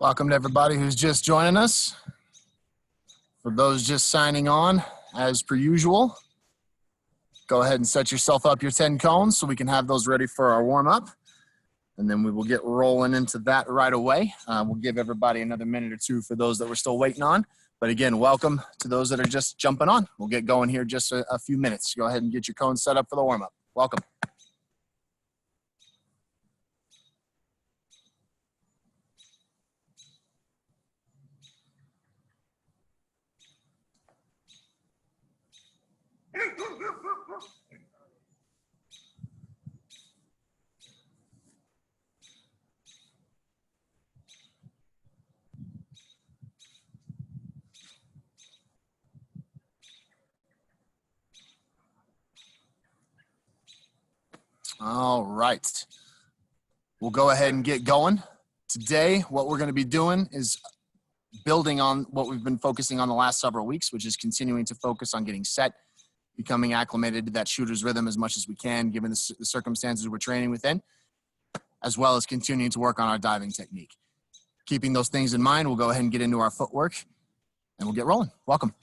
Welcome to everybody who's just joining us. For those just signing on, as per usual, go ahead and set yourself up your 10 cones so we can have those ready for our warm-up. And then we will get rolling into that right away. We'll give everybody another minute or two for those that we're still waiting on. But again, welcome to those that are just jumping on. We'll get going here just a few minutes. Go ahead and get your cones set up for the warm-up. Welcome. All right. We'll go ahead and get going. Today, what we're going to be doing is building on what we've been focusing on the last several weeks, which is continuing to focus on getting set, becoming acclimated to that shooter's rhythm as much as we can, given the circumstances we're training within, as well as continuing to work on our diving technique. Keeping those things in mind, we'll go ahead and get into our footwork, and we'll get rolling. Welcome.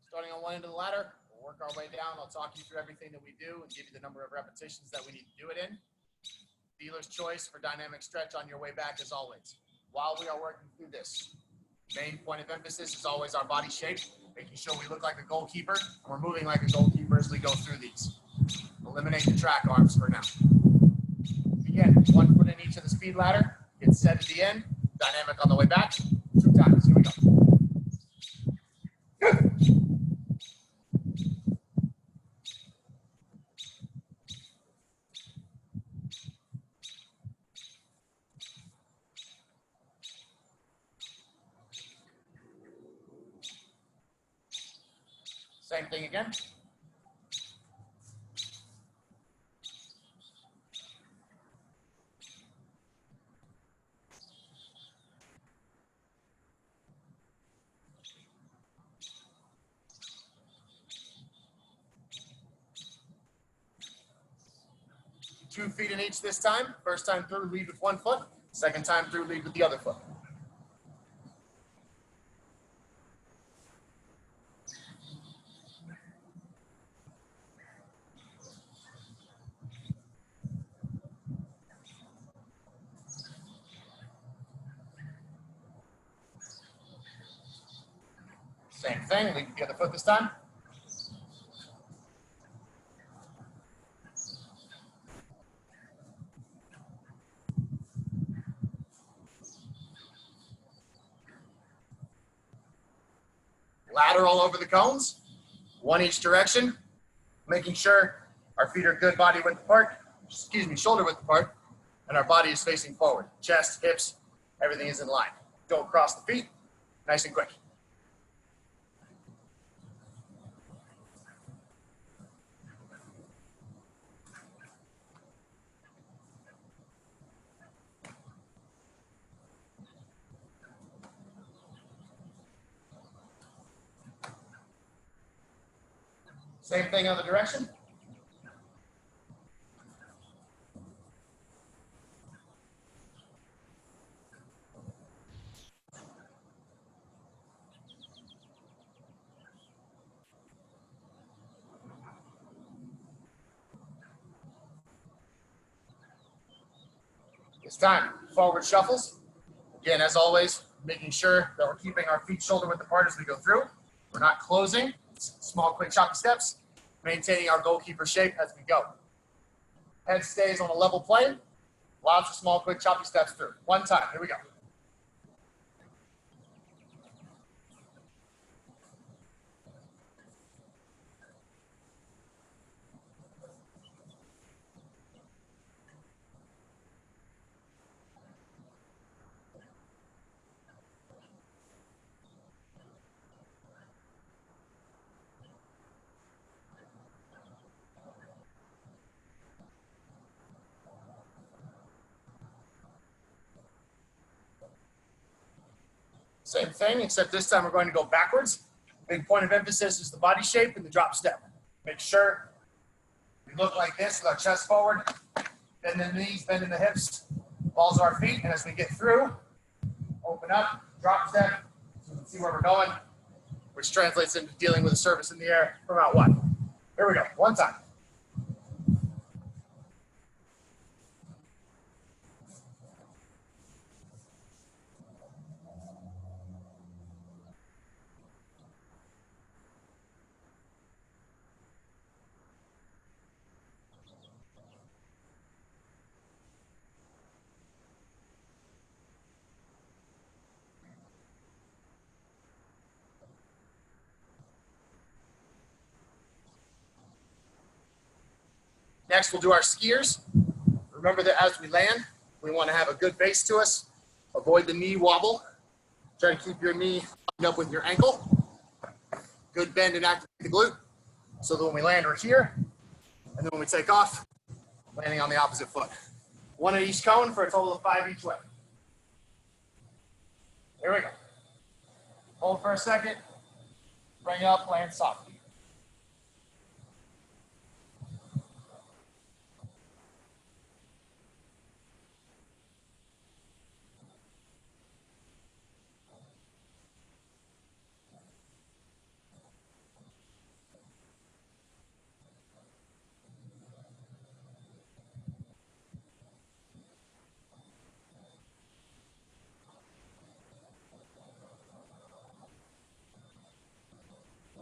Starting on one end of the ladder, we'll work our way down. I'll talk you through everything that we do and give you the number of repetitions that we need to do it in. Dealer's choice for dynamic stretch on your way back as always. While we are working through this, main point of emphasis is always our body shape, making sure we look like a goalkeeper, and we're moving like a goalkeeper as we go through these. Eliminate the track arms for now. Again, 1 foot in each of the speed ladder, get set at the end, dynamic on the way back, 2 times, here we go. Same thing again. Two feet in each this time. First time through, lead with 1 foot. Second time through, lead with the other foot. Same thing, lead with the other foot this time. Ladder all over the cones, 1 each direction, making sure our feet are good body width apart, shoulder width apart, and our body is facing forward. Chest, hips, everything is in line. Don't cross the feet, nice and quick. Same thing other direction. It's time. Forward shuffles. Again, as always, making sure that we're keeping our feet shoulder width apart as we go through. We're not closing. Small, quick, choppy steps. Maintaining our goalkeeper shape as we go. Head stays on a level plane. Lots of small, quick, choppy steps through. 1 time. Here we go. Same thing, except this time we're going to go backwards. Big point of emphasis is the body shape and the drop step. Make sure we look like this with our chest forward, bending the knees, bending the hips, balls of our feet, and as we get through, open up, drop step, so we can see where we're going, which translates into dealing with a surface in the air from out one. Here we go, one time. Next, we'll do our skiers. Remember that as we land, we want to have a good base to us. Avoid the knee wobble. Try to keep your knee lined up with your ankle. Good bend and activate the glute. So that when we land, we're here. And then when we take off, landing on the opposite foot. One at each cone for a total of 5 each way. Here we go. Hold for a second. Bring up, land softly.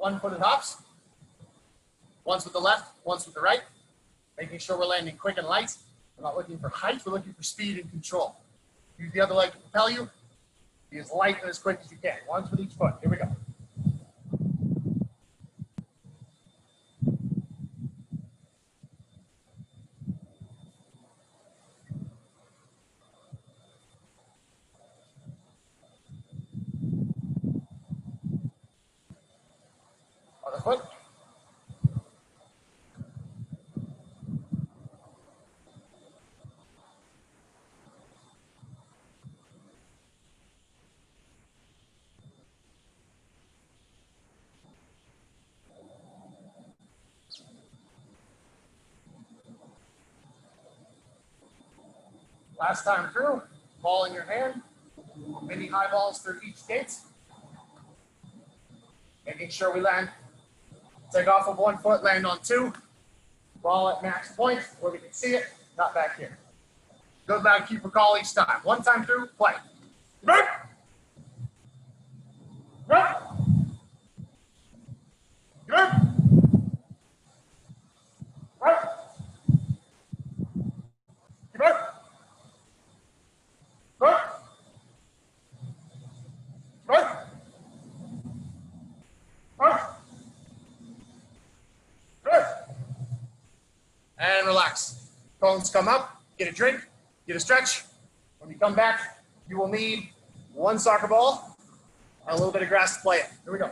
One-footed hops. Once with the left, once with the right. Making sure we're landing quick and light. We're not looking for height, we're looking for speed and control. Use the other leg to propel you. Be as light and as quick as you can. Once with each foot. Here we go. Other foot. Last time through, ball in your hand, mini high balls through each gate. Making sure we land, take off of 1 foot, land on 2. Ball at max point where we can see it, not back here. Go back, keep a call each time. One time through, play. Right. Right. Right. Right. Right. Right. Right. Right. Right. And relax. Cones come up, get a drink, get a stretch. When you come back, you will need 1 soccer ball and a little bit of grass to play it. Here we go.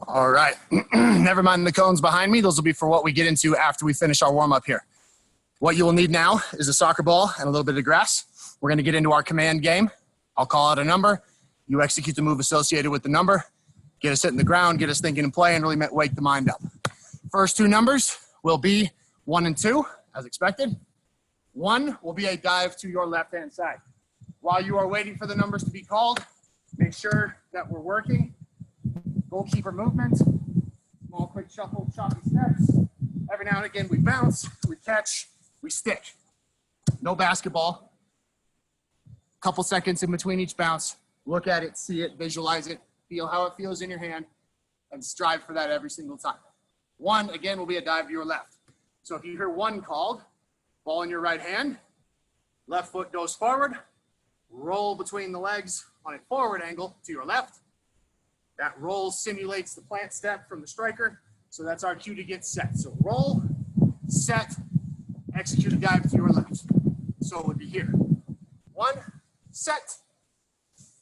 All right, never mind the cones behind me. Those will be for what we get into after we finish our warm up here. What you will need now is a soccer ball and a little bit of grass. We're gonna get into our command game. I'll call out a number. You execute the move associated with the number. Get us hitting the ground, get us thinking and playing, really wake the mind up. First 2 numbers will be 1 and 2, as expected. 1 will be a dive to your left-hand side. While you are waiting for the numbers to be called, make sure that we're working. Goalkeeper movement, small quick shuffle, choppy steps. Every now and again we bounce, we catch, we stick. No basketball. Couple seconds in between each bounce. Look at it, see it, visualize it, feel how it feels in your hand, and strive for that every single time. One, again, will be a dive to your left. So if you hear one called, ball in your right hand, left foot goes forward, roll between the legs on a forward angle to your left. That roll simulates the plant step from the striker. So that's our cue to get set. So roll, set, execute a dive to your left. So it would be here. One, set,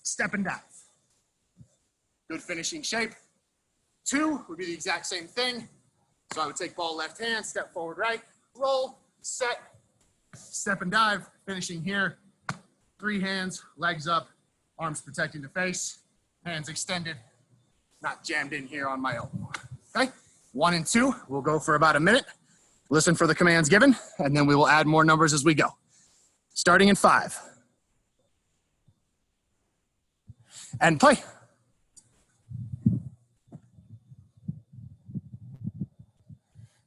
step and dive. Good finishing shape. Two would be the exact same thing. So I would take ball left hand, step forward right, roll, set, step and dive, finishing here. Three hands, legs up, arms protecting the face, hands extended, not jammed in here on my elbow. Okay, 1 and 2, we'll go for about a minute. Listen for the commands given, and then we will add more numbers as we go. Starting in 5. And play.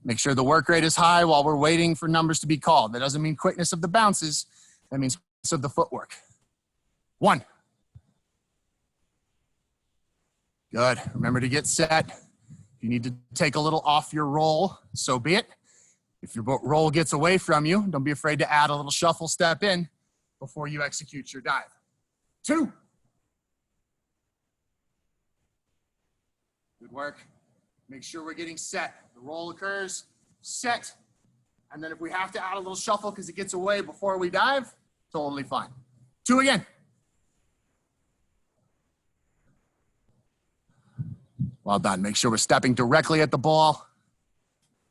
Make sure the work rate is high while we're waiting for numbers to be called. That doesn't mean quickness of the bounces. That means quickness of the footwork. 1. Good. Remember to get set. If you need to take a little off your roll, so be it. If your roll gets away from you, don't be afraid to add a little shuffle step in before you execute your dive. 2. Good work. Make sure we're getting set. The roll occurs, set, and then if we have to add a little shuffle because it gets away before we dive, totally fine. 2 again. Well done. Make sure we're stepping directly at the ball.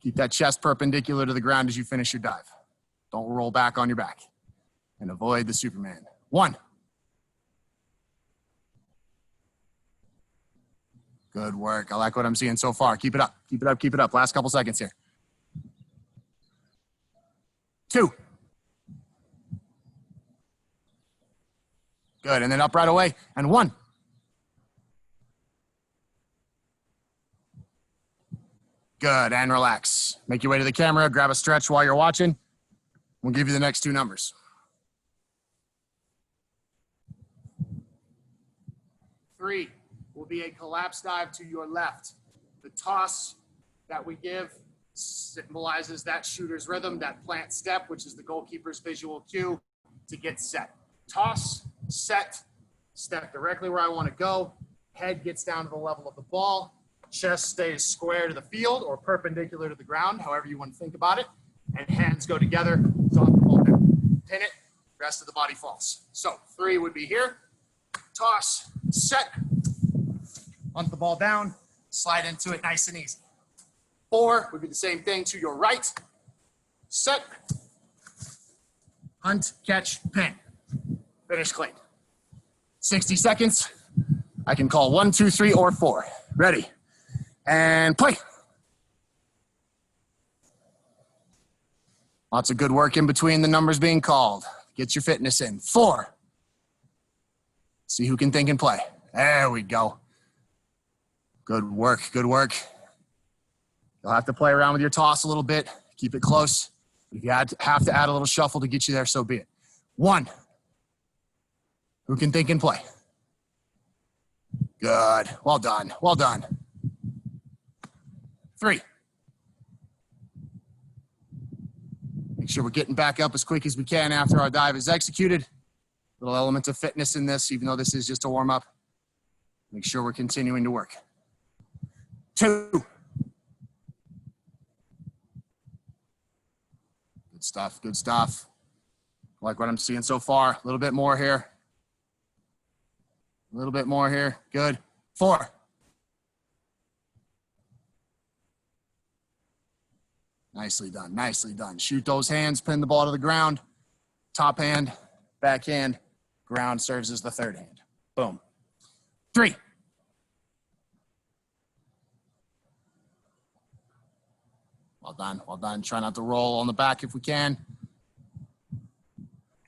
Keep that chest perpendicular to the ground as you finish your dive. Don't roll back on your back. And avoid the Superman. 1. Good work. I like what I'm seeing so far. Keep it up. Keep it up. Keep it up. Last couple seconds here. 2. Good. And then up right away. And 1. Good. And relax. Make your way to the camera. Grab a stretch while you're watching. We'll give you the next 2 numbers. 3 will be a collapse dive to your left. The toss that we give symbolizes that shooter's rhythm, that plant step, which is the goalkeeper's visual cue to get set. Toss, set, step directly where I want to go. Head gets down to the level of the ball. Chest stays square to the field or perpendicular to the ground, however you want to think about it. And hands go together, drop the ball down. Pin it, rest of the body falls. So 3 would be here. Toss, set, hunt the ball down, slide into it nice and easy. 4 would be the same thing to your right. Set, hunt, catch, pin. Finish clean. 60 seconds. I can call 1, 2, 3, or 4. Ready. And play. Lots of good work in between the numbers being called. Get your fitness in. 4. See who can think and play. There we go. Good work, good work. You'll have to play around with your toss a little bit. Keep it close. If you have to add a little shuffle to get you there, so be it. 1. Who can think and play? Good. Well done. Well done. 3. Make sure we're getting back up as quick as we can after our dive is executed. Little element of fitness in this, even though this is just a warm-up. Make sure we're continuing to work. 2. Good stuff, good stuff. I like what I'm seeing so far. A little bit more here. A little bit more here. Good. 4. Nicely done, nicely done. Shoot those hands, pin the ball to the ground. Top hand, back hand, ground serves as the third hand. Boom. 3. Well done, well done. Try not to roll on the back if we can.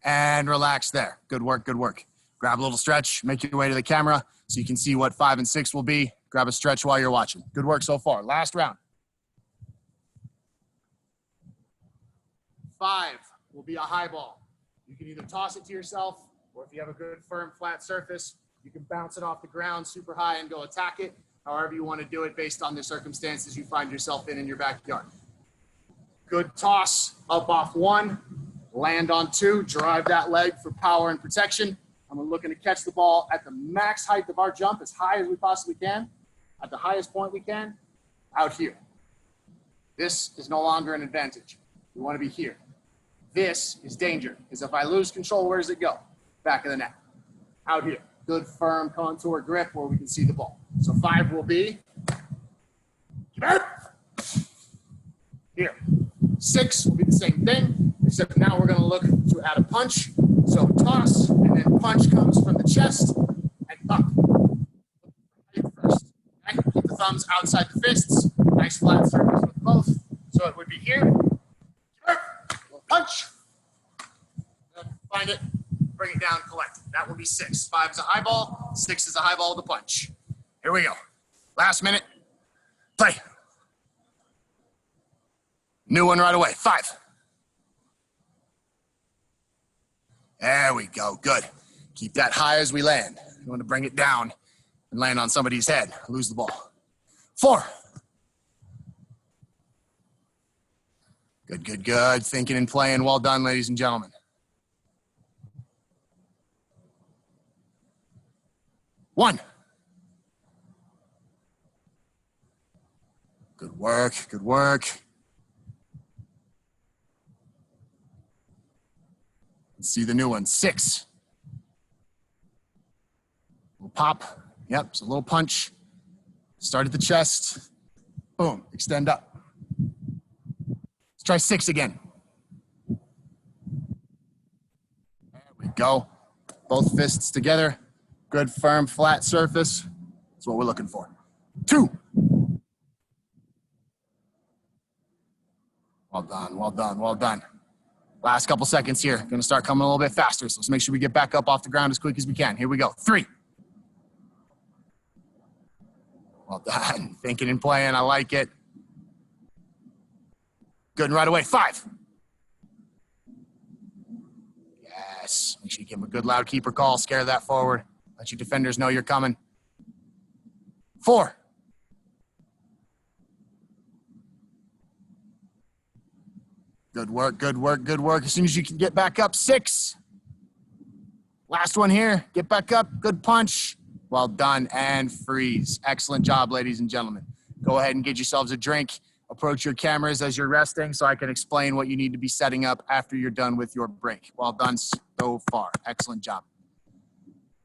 And relax there. Good work, good work. Grab a little stretch, make your way to the camera so you can see what 5 and 6 will be. Grab a stretch while you're watching. Good work so far. Last round. 5 will be a high ball. You can either toss it to yourself, or if you have a good, firm, flat surface, you can bounce it off the ground super high and go attack it, however you want to do it based on the circumstances you find yourself in your backyard. Good toss up off 1, land on 2, drive that leg for power and protection. And we're looking to catch the ball at the max height of our jump, as high as we possibly can, at the highest point we can, out here. This is no longer an advantage. We want to be here. This is danger, because if I lose control, where does it go? Back of the net. Out here. Good, firm contour grip where we can see the ball. So 5 will be here. 6 will be the same thing, except now we're going to look to add a punch. So toss, and then punch comes from the chest and up. First. Okay? Keep the thumbs outside the fists. Nice flat surface with both. So it would be here. Punch. Then find it, bring it down, collect it. That will be 6. 5 is a high ball, 6 is a high ball with a punch. Here we go. Last minute. Play. New one right away. 5. There we go. Good. Keep that high as we land. You want to bring it down and land on somebody's head. Lose the ball. 4. Good, good, good. Thinking and playing. Well done, ladies and gentlemen. 1. Good work, good work. Let's see the new one. 6. Little pop. Yep, it's a little punch. Start at the chest. Boom, extend up. Let's try 6 again. There we go. Both fists together. Good, firm, flat surface. That's what we're looking for. 2. Well done, well done, well done. Last couple seconds here. Going to start coming a little bit faster, so let's make sure we get back up off the ground as quick as we can. Here we go. 3. Well done. Thinking and playing. I like it. Good, and right away. 5. Yes. Make sure you give them a good loud keeper call. Scare that forward. Let your defenders know you're coming. 4. Good work, good work, good work. As soon as you can get back up. 6. Last one here. Get back up. Good punch. Well done. And freeze. Excellent job, ladies and gentlemen. Go ahead and get yourselves a drink. Approach your cameras as you're resting so I can explain what you need to be setting up after you're done with your break. Well done so far. Excellent job.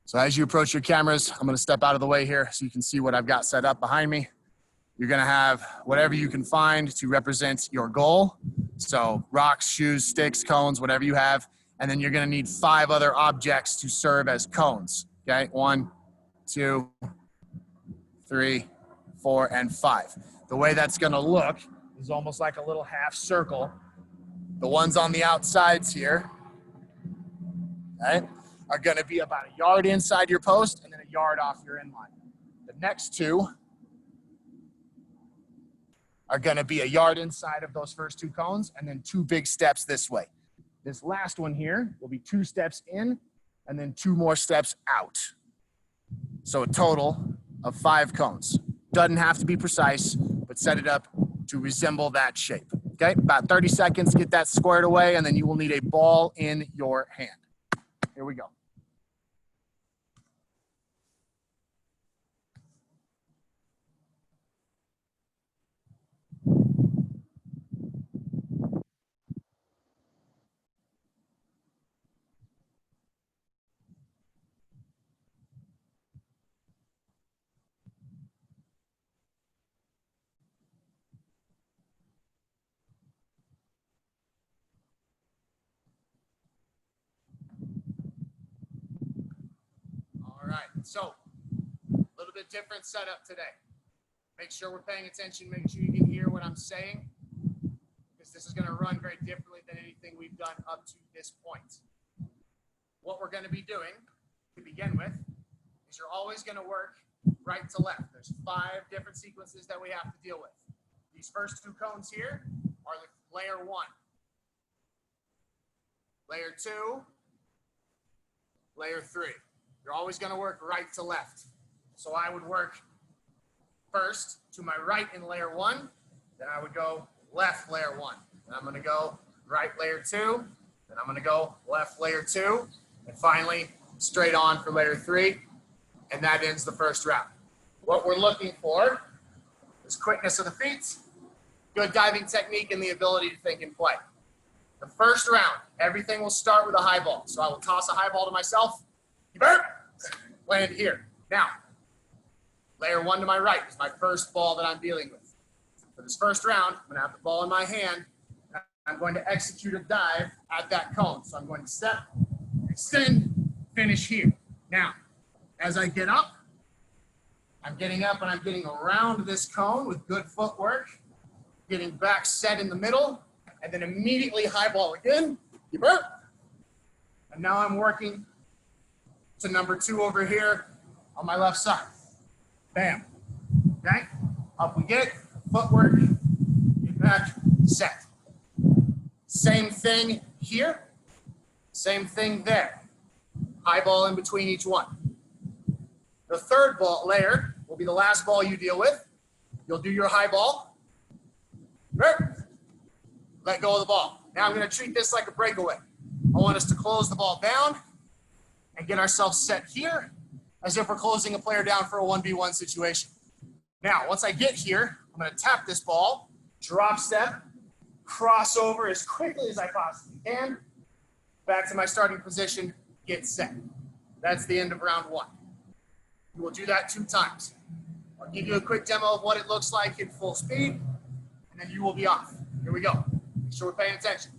So as you approach your cameras, I'm going to step out of the way here so you can see what I've got set up behind me. You're going to have whatever you can find to represent your goal. So rocks, shoes, sticks, cones, whatever you have. And then you're going to need 5 other objects to serve as cones. Okay, 1, 2, 3, 4, and 5. The way that's going to look is almost like a little half circle. The ones on the outsides here, okay, are going to be about a yard inside your post and then a yard off your end line. The next 2 are going to be a yard inside of those first 2 cones and then 2 big steps this way. This last one here will be 2 steps in and then 2 more steps out. So a total of 5 cones. Doesn't have to be precise, but set it up to resemble that shape. Okay, about 30 seconds, get that squared away, and then you will need a ball in your hand. Here we go. All right, so a little bit different setup today. Make sure we're paying attention. Make sure you can hear what I'm saying, because this is going to run very differently than anything we've done up to this point. What we're going to be doing to begin with is you're always going to work right to left. There's 5 different sequences that we have to deal with. These first 2 cones here are the layer 1. layer 2, layer 3. You're always going to work right to left. So I would work first to my right in layer 1, then I would go left layer 1. Then I'm going to go right layer 2, then I'm going to go left layer 2, and finally straight on for layer 3, and that ends the first round. What we're looking for is quickness of the feet, good diving technique, and the ability to think and play. The first round, everything will start with a high ball. So I will toss a high ball to myself, land here. Now, layer 1 to my right is my first ball that I'm dealing with. For this first round, I'm going to have the ball in my hand. I'm going to execute a dive at that cone. So I'm going to step, extend, finish here. Now, as I get up, I'm getting up and I'm getting around this cone with good footwork, getting back set in the middle, and then immediately high ball again. And now I'm working to number 2 over here on my left side. Bam. Okay? Up we get, footwork, get back, set. Same thing here, same thing there. High ball in between each one. The third ball layer will be the last ball you deal with. You'll do your high ball. Let go of the ball. Now I'm going to treat this like a breakaway. I want us to close the ball down and get ourselves set here as if we're closing a player down for a 1v1 situation. Now, once I get here, I'm going to tap this ball, drop step, cross over as quickly as I possibly can, back to my starting position, get set. That's the end of round 1. You will do that 2 times. I'll give you a quick demo of what it looks like in full speed, and then you will be off. Here we go. Make sure we're paying attention.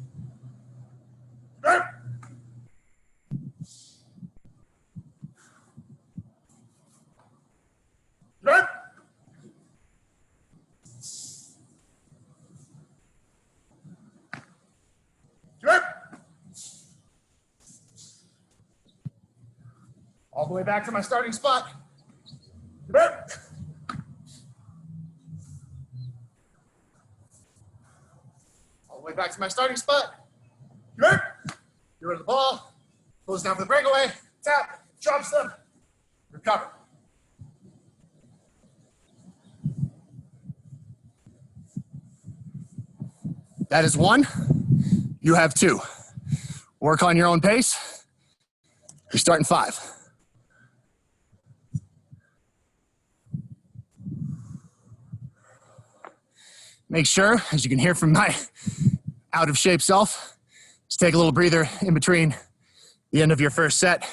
All the way back to my starting spot. All the way back to my starting spot. Get rid of the ball. Close down for the breakaway. Tap. Drop step. Recover. That is 1. You have 2. Work on your own pace. You're starting 5. Make sure, as you can hear from my out of shape self, just take a little breather in between the end of your first set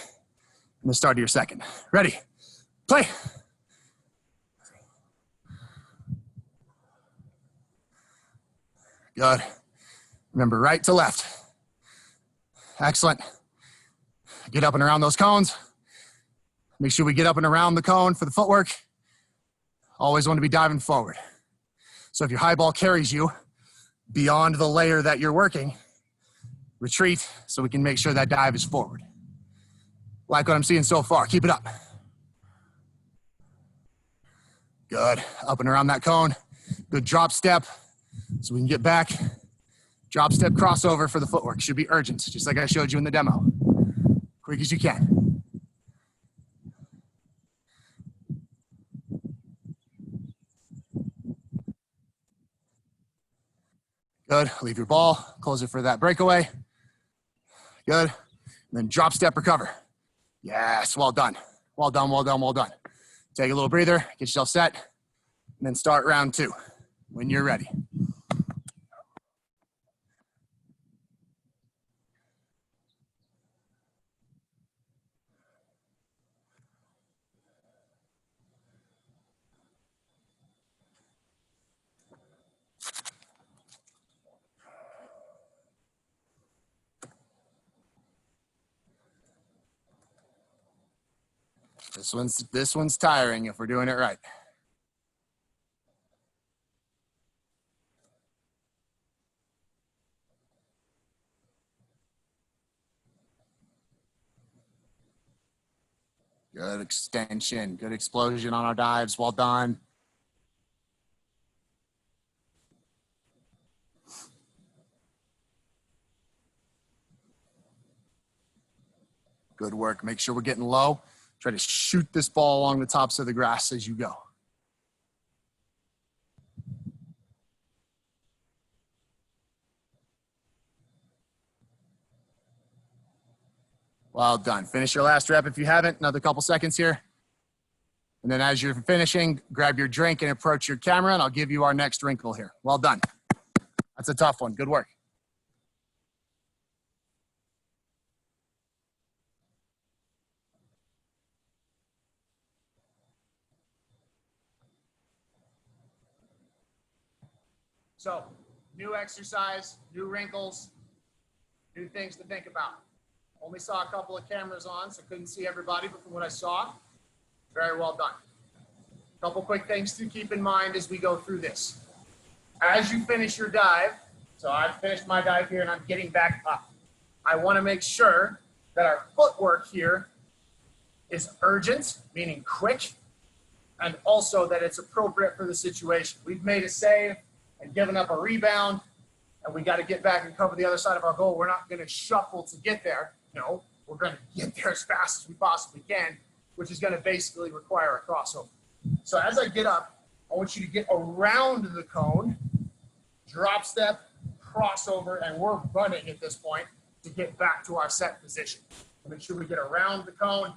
and the start of your second. Ready? Play. Good. Remember, right to left. Excellent. Get up and around those cones. Make sure we get up and around the cone for the footwork. Always want to be diving forward. So if your high ball carries you beyond the layer that you're working, retreat so we can make sure that dive is forward. Like what I'm seeing so far. Keep it up. Good. Up and around that cone. Good drop step so we can get back. Drop step crossover for the footwork. Should be urgent, just like I showed you in the demo. Quick as you can. Good. Leave your ball. Close it for that breakaway. Good. And then drop step recover. Yes. Well done. Well done. Well done. Well done. Take a little breather. Get yourself set. And then start round 2 when you're ready. This one's tiring if we're doing it right. Good extension, good explosion on our dives. Well done. Good work. Make sure we're getting low. Try to shoot this ball along the tops of the grass as you go. Well done. Finish your last rep if you haven't. Another couple seconds here. And then as you're finishing, grab your drink and approach your camera, and I'll give you our next wrinkle here. Well done. That's a tough one. Good work. So, new exercise, new wrinkles, new things to think about. Only saw a couple of cameras on, so couldn't see everybody, but from what I saw, very well done. Couple quick things to keep in mind as we go through this. As you finish your dive, so I've finished my dive here and I'm getting back up. I want to make sure that our footwork here is urgent, meaning quick, and also that it's appropriate for the situation. We've made a save and given up a rebound, and we got to get back and cover the other side of our goal. We're not going to shuffle to get there. No, we're going to get there as fast as we possibly can, which is going to basically require a crossover. So as I get up, I want you to get around the cone, drop step, crossover, and we're running at this point to get back to our set position. Make sure we get around the cone,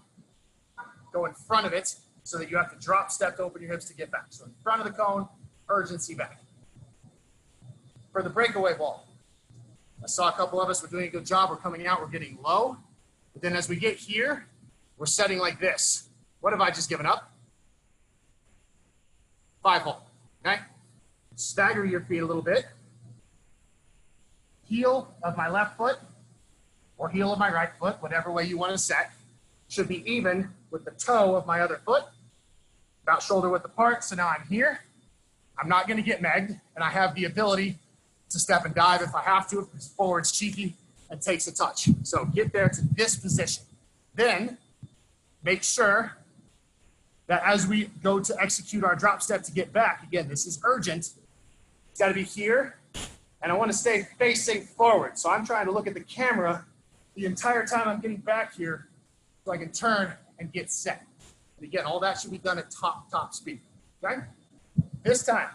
go in front of it so that you have to drop step to open your hips to get back. So in front of the cone, urgency back. For the breakaway ball, I saw a couple of us were doing a good job. We're coming out, we're getting low. But then as we get here, we're setting like this. What have I just given up? 5-hole, okay? Stagger your feet a little bit. Heel of my left foot or heel of my right foot, whatever way you want to set, should be even with the toe of my other foot, about shoulder width apart. So now I'm here. I'm not going to get megged, and I have the ability to step and dive if I have to, if it's forward's cheeky and takes a touch. So get there to this position. Then make sure that as we go to execute our drop step to get back, again, this is urgent. It's got to be here, and I want to stay facing forward. So I'm trying to look at the camera the entire time I'm getting back here so I can turn and get set. And again, all that should be done at top speed, okay? This time,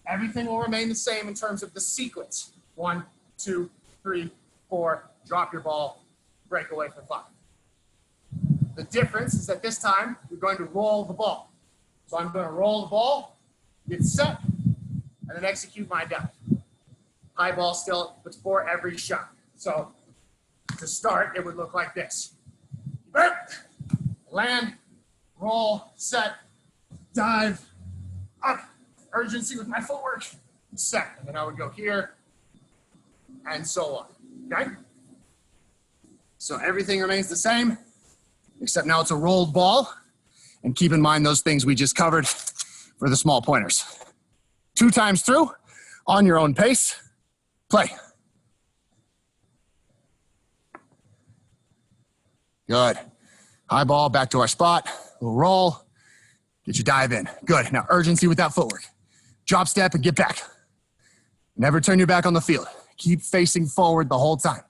everything will remain the same in terms of the sequence. 1, 2, 3, 4, drop your ball, break away for 5. The difference is that this time, you're going to roll the ball. So I'm going to roll the ball, get set, and then execute my dive. High ball still before every shot. So to start, it would look like this. Land, roll, set, dive, up, urgency with my footwork, set. And then I would go here, and so on, okay? So everything remains the same, except now it's a rolled ball. And keep in mind those things we just covered for the small pointers. 2 times through, on your own pace, play. Good. High ball, back to our spot. We'll roll. Get your dive in. Good. Now urgency with that footwork. Drop step and get back. Never turn your back on the field. Keep facing forward the whole time.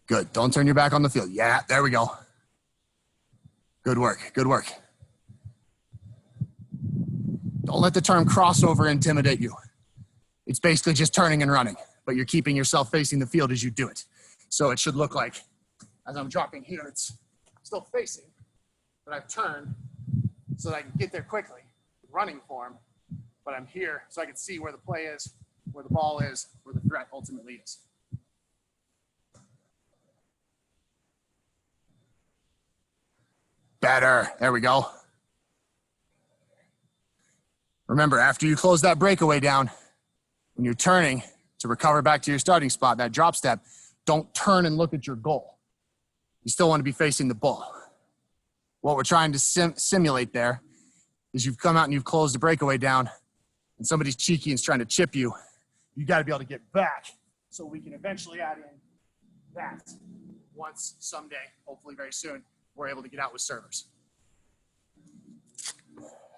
Good. Don't turn your back on the field. Yeah, there we go. Good work. Good work. Don't let the term crossover intimidate you. It's basically just turning and running, but you're keeping yourself facing the field as you do it. So it should look like, as I'm dropping here, it's still facing, but I've turned so that I can get there quickly, running form, but I'm here so I can see where the play is, where the ball is, where the threat ultimately is. Better. There we go. Remember, after you close that breakaway down, when you're turning to recover back to your starting spot, that drop step, don't turn and look at your goal. You still want to be facing the ball. What we're trying to simulate there is you've come out and you've closed the breakaway down and somebody's cheeky and is trying to chip you. You got to be able to get back so we can eventually add in that once someday, hopefully very soon, we're able to get out with servers.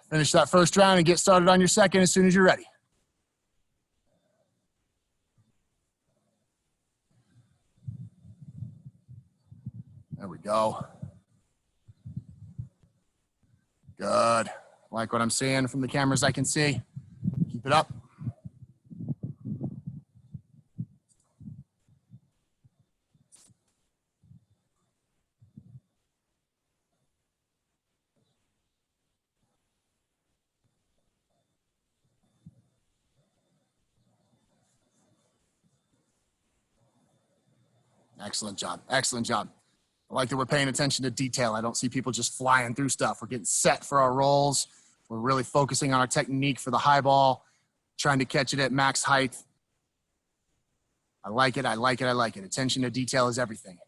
Finish that first round and get started on your second as soon as you're ready. There we go. Good. Like what I'm seeing from the cameras I can see. Keep it up. Excellent job. Excellent job. I like that we're paying attention to detail. I don't see people just flying through stuff. We're getting set for our rolls. We're really focusing on our technique for the high ball, trying to catch it at max height. I like it. I like it. I like it. Attention to detail is everything.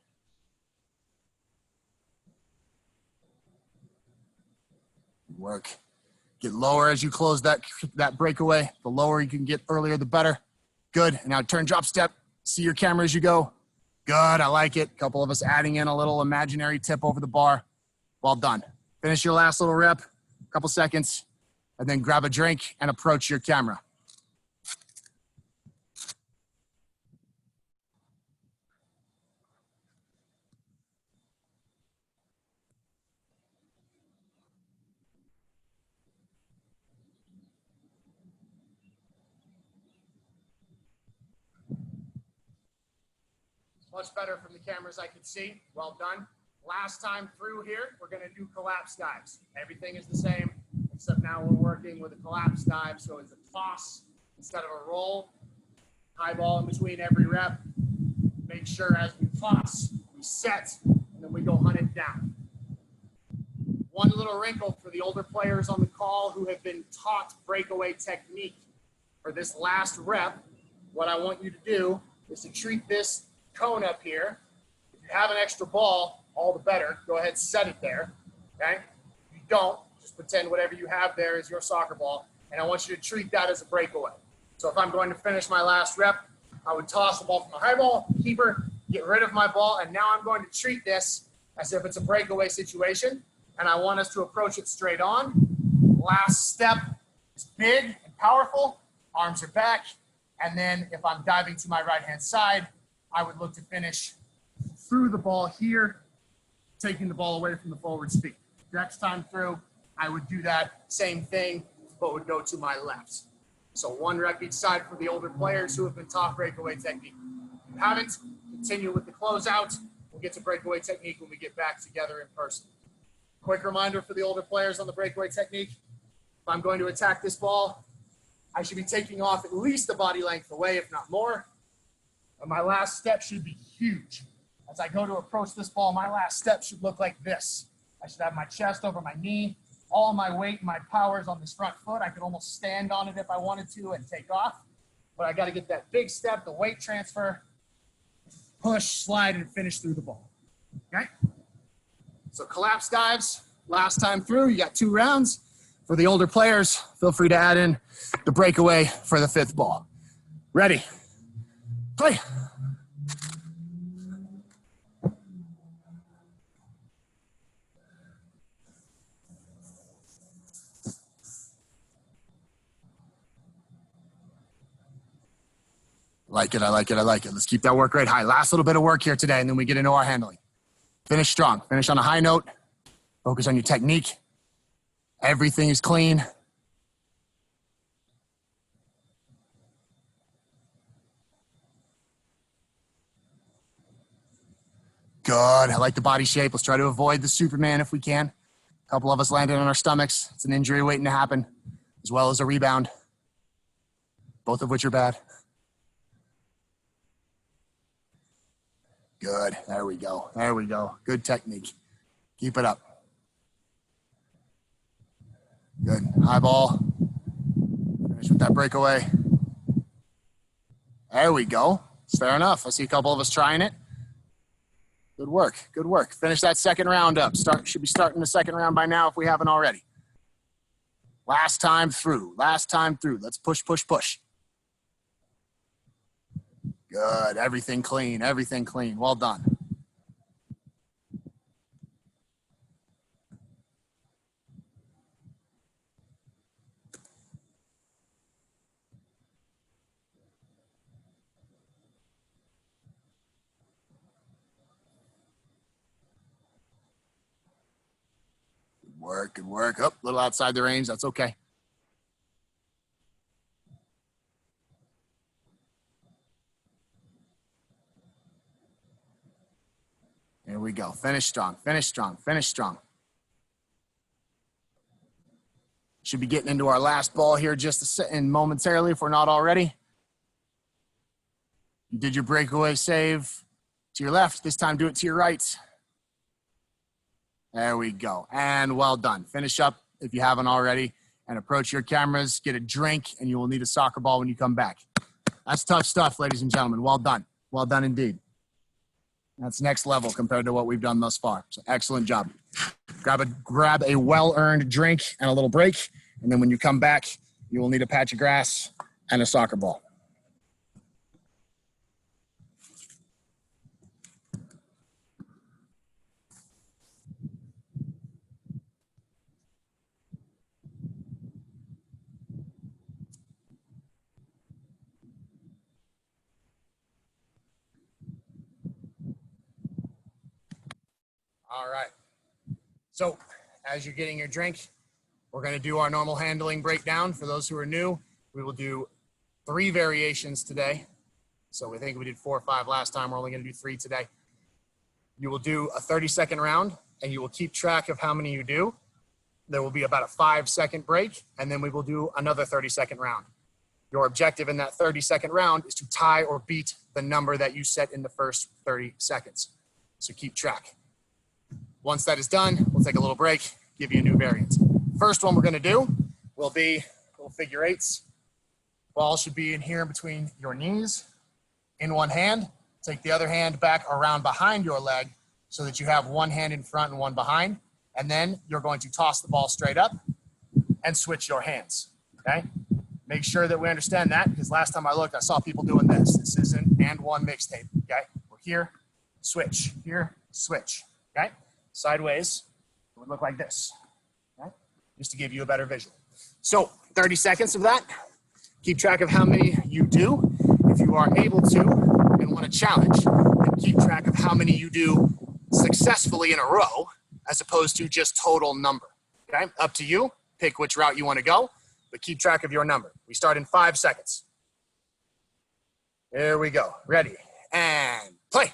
Good work. Get lower as you close that breakaway. The lower you can get earlier, the better. Good. Now turn, drop, step. See your camera as you go. Good. I like it. A couple of us adding in a little imaginary tip over the bar. Well done. Finish your last little rep, a couple seconds, and then grab a drink and approach your camera. Much better from the cameras I can see. Well done. Last time through here, we're going to do collapse dives. Everything is the same, except now we're working with a collapse dive. So it's a toss instead of a roll. High ball in between every rep. Make sure as we toss, we set, and then we go hunt it down. One little wrinkle for the older players on the call who have been taught breakaway technique. For this last rep, what I want you to do is to treat this cone up here. If you have an extra ball, all the better. Go ahead, set it there, okay? If you don't, just pretend whatever you have there is your soccer ball, and I want you to treat that as a breakaway. So if I'm going to finish my last rep, I would toss the ball from the high ball, keeper, get rid of my ball, and now I'm going to treat this as if it's a breakaway situation, and I want us to approach it straight on. Last step is big and powerful. Arms are back, and then if I'm diving to my right-hand side, I would look to finish through the ball here, taking the ball away from the forward speed. Next time through, I would do that same thing, but would go to my left. So one rep each side for the older players who have been taught breakaway technique. If you haven't, continue with the closeout. We'll get to breakaway technique when we get back together in person. Quick reminder for the older players on the breakaway technique. If I'm going to attack this ball, I should be taking off at least a body length away, if not more. And my last step should be huge. As I go to approach this ball, my last step should look like this. I should have my chest over my knee, all my weight and my power is on this front foot. I could almost stand on it if I wanted to and take off. But I got to get that big step, the weight transfer, push, slide, and finish through the ball. Okay? So collapse dives, last time through, you got 2 rounds. For the older players, feel free to add in the breakaway for the 5th ball. Ready? Play. Like it, I like it, I like it. Let's keep that work rate high. Last little bit of work here today, and then we get into our handling. Finish strong. Finish on a high note. Focus on your technique. Everything is clean. Good. I like the body shape. Let's try to avoid the Superman if we can. A couple of us landed on our stomachs. It's an injury waiting to happen, as well as a rebound, both of which are bad. Good. There we go. There we go. Good technique. Keep it up. Good. High ball. Finish with that breakaway. There we go. It's fair enough. I see a couple of us trying it. Good work. Good work. Finish that second round up. Should be starting the second round by now if we haven't already. Last time through. Last time through. Let's push, push, push. Good. Everything clean. Everything clean. Well done. work, good work. Oh, a little outside the range. That's okay. Here we go. Finish strong, finish strong, finish strong. Should be getting into our last ball here just a second momentarily if we're not already. You did your breakaway save to your left. This time do it to your right. There we go. And well done. Finish up if you haven't already and approach your cameras, get a drink, and you will need a soccer ball when you come back. That's tough stuff, ladies and gentlemen. Well done. Well done indeed. That's next level compared to what we've done thus far. So excellent job. Grab a well-earned drink and a little break. And then when you come back, you will need a patch of grass and a soccer ball. All right. So as you're getting your drink, we're going to do our normal handling breakdown. For those who are new, we will do 3 variations today. So we think we did 4 or 5 last time. We're only going to do 3 today. You will do a 30-second round, and you will keep track of how many you do. There will be about a 5-second break, and then we will do another 30-second round. Your objective in that 30-second round is to tie or beat the number that you set in the first 30 seconds. So keep track. Once that is done, we'll take a little break, give you a new variant. First one we're going to do will be little figure 8s. Ball should be in here between your knees in one hand. Take the other hand back around behind your leg so that you have one hand in front and one behind. And then you're going to toss the ball straight up and switch your hands, okay? Make sure that we understand that, because last time I looked, I saw people doing this. This is an and one mixtape, okay? We're here, switch, here, switch, okay? Sideways, it would look like this, okay? Just to give you a better visual. So 30 seconds of that. Keep track of how many you do. If you are able to and want to challenge, then keep track of how many you do successfully in a row as opposed to just total number, okay? Up to you. Pick which route you want to go, but keep track of your number. We start in 5 seconds. Here we go. Ready, and play.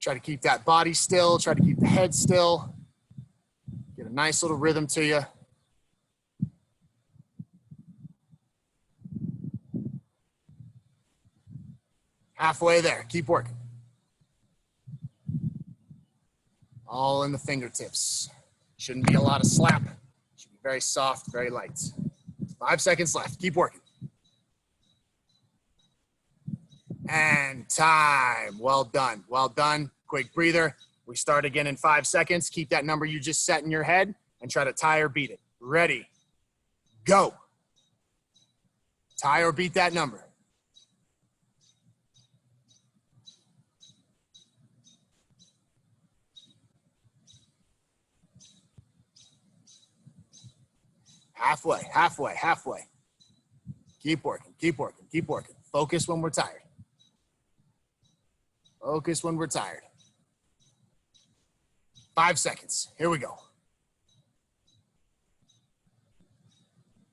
Try to keep that body still. Try to keep the head still. Get a nice little rhythm to you. Halfway there. Keep working. All in the fingertips. Shouldn't be a lot of slap. Should be very soft, very light. 5 seconds left. Keep working. And time. Well done. Well done. Quick breather. We start again in 5 seconds. Keep that number you just set in your head and try to tie or beat it. Ready. Go. Tie or beat that number. Halfway, halfway, halfway. Keep working, keep working, keep working. Focus when we're tired. Focus when we're tired. 5 seconds. Here we go.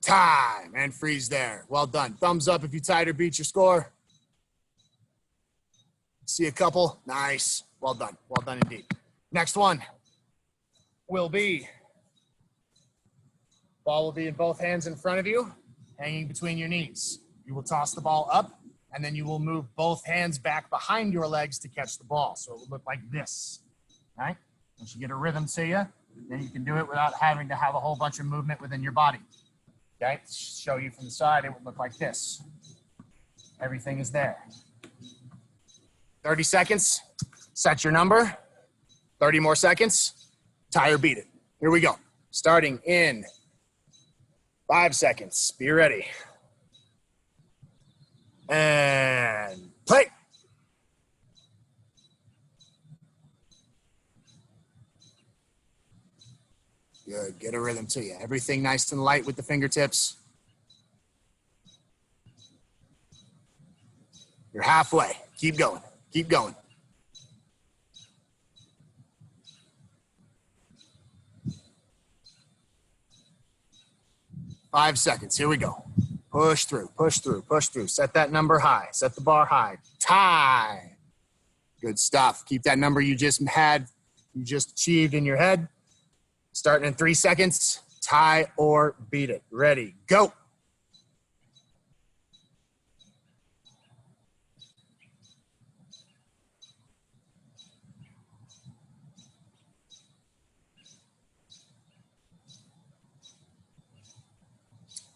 Time, and freeze there. Well done. Thumbs up if you tied or beat your score. See a couple. Nice. Well done. Well done indeed. Next one will be, ball will be in both hands in front of you, hanging between your knees. You will toss the ball up, and then you will move both hands back behind your legs to catch the ball. So it will look like this, right? Once you get a rhythm to you, then you can do it without having to have a whole bunch of movement within your body. Okay, show you from the side, it would look like this. Everything is there. 30 seconds, set your number. 30 more seconds, tie or beat it. Here we go. Starting in 5 seconds. Be ready. And play. Good. Get a rhythm to you. Everything nice and light with the fingertips. You're halfway. Keep going. Keep going. 5 seconds. Here we go. Push through, push through, push through. Set that number high. Set the bar high. Time. Good stuff. Keep that number you just achieved in your head. Starting in 3 seconds. Tie or beat it. Ready, go.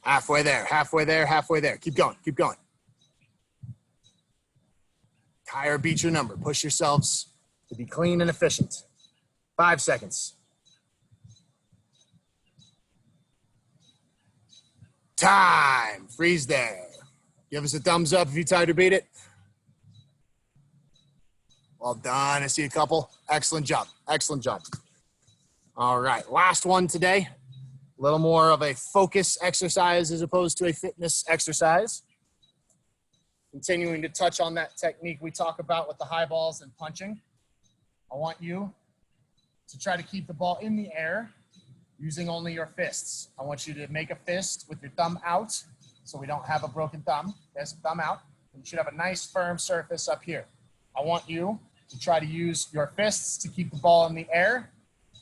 Halfway there, halfway there, halfway there. Keep going, keep going. Tie or beat your number. Push yourselves to be clean and efficient. 5 seconds. Time. Freeze there. Give us a thumbs up if you tied or beat it. Well done. I see a couple. Excellent job. Excellent job. All right. Last one today. A little more of a focus exercise as opposed to a fitness exercise. Continuing to touch on that technique we talk about with the high balls and punching. I want you to try to keep the ball in the air using only your fists. I want you to make a fist with your thumb out so we don't have a broken thumb. There's a thumb out. You should have a nice firm surface up here. I want you to try to use your fists to keep the ball in the air.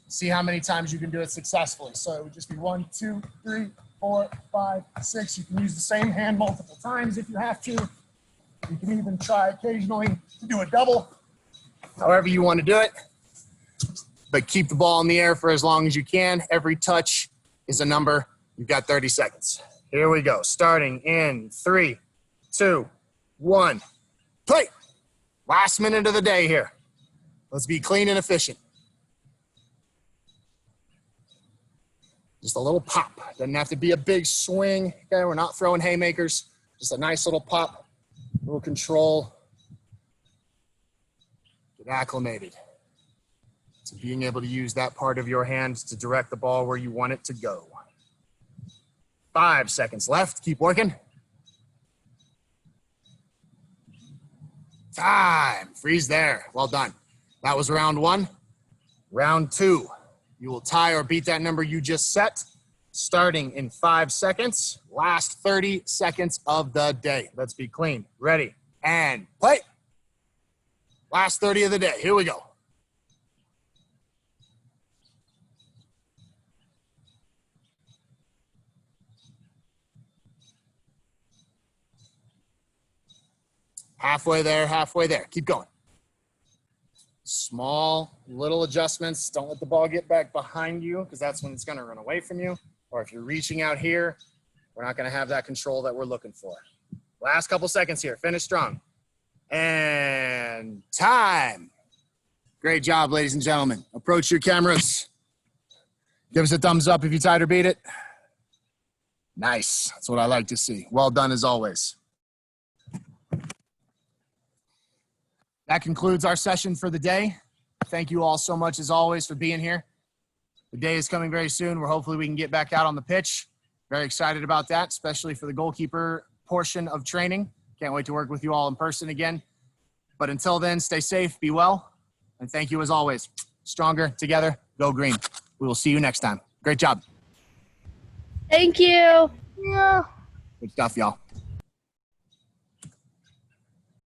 See how many times you can do it successfully. So it would just be 1, 2, 3, 4, 5, 6. You can use the same hand multiple times if you have to. You can even try occasionally to do a double, however you want to do it. But keep the ball in the air for as long as you can. Every touch is a number. You've got 30 seconds. Here we go. Starting in 3, 2, 1. Play. Last minute of the day here. Let's be clean and efficient. Just a little pop. Doesn't have to be a big swing. Okay, we're not throwing haymakers. Just a nice little pop, a little control. Get acclimated to being able to use that part of your hand to direct the ball where you want it to go. 5 seconds left. Keep working. Time. Freeze there. Well done. That was round 1. Round 2. You will tie or beat that number you just set, starting in 5 seconds. Last 30 seconds of the day. Let's be clean. Ready, and play. Last 30 of the day. Here we go. Halfway there, halfway there. Keep going. Small little adjustments. Don't let the ball get back behind you because that's when it's going to run away from you. Or if you're reaching out here, we're not going to have that control that we're looking for. Last couple seconds here. Finish strong. And time. Great job, ladies and gentlemen. Approach your cameras. Give us a thumbs up if you tied or beat it. Nice. That's what I like to see. Well done as always. That concludes our session for the day. Thank you all so much as always for being here. The day is coming very soon where hopefully we can get back out on the pitch. Very excited about that, especially for the goalkeeper portion of training. Can't wait to work with you all in person again. But until then, stay safe, be well, and thank you as always. Stronger together, go green. We will see you next time. Great job. Thank you. Yeah. Good stuff, y'all.